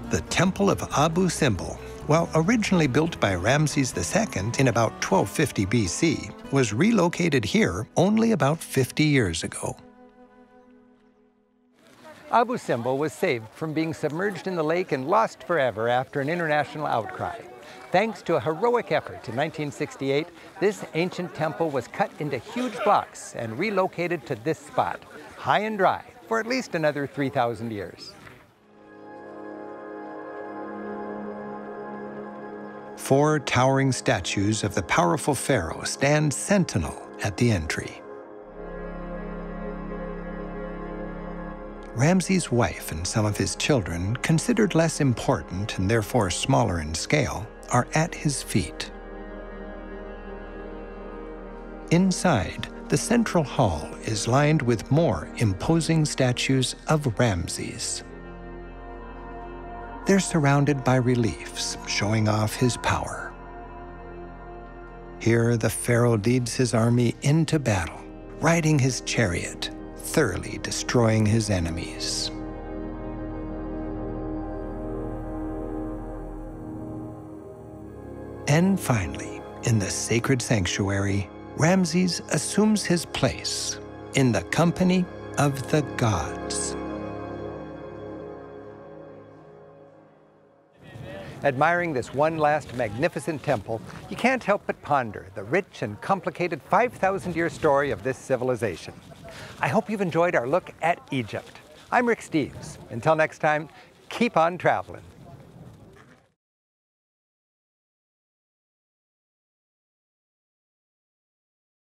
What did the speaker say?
The Temple of Abu Simbel, while originally built by Ramses II in about 1250 BC, was relocated here only about 50 years ago. Abu Simbel was saved from being submerged in the lake and lost forever after an international outcry. Thanks to a heroic effort in 1968, this ancient temple was cut into huge blocks and relocated to this spot, high and dry, for at least another 3,000 years. Four towering statues of the powerful pharaoh stand sentinel at the entry. Ramses' wife and some of his children, considered less important and therefore smaller in scale, are at his feet. Inside, the central hall is lined with more imposing statues of Ramses. They're surrounded by reliefs showing off his power. Here, the pharaoh leads his army into battle, riding his chariot, thoroughly destroying his enemies. And finally, in the sacred sanctuary, Ramses assumes his place in the company of the gods. Admiring this one last magnificent temple, you can't help but ponder the rich and complicated 5,000-year story of this civilization. I hope you've enjoyed our look at Egypt. I'm Rick Steves. Until next time, keep on traveling.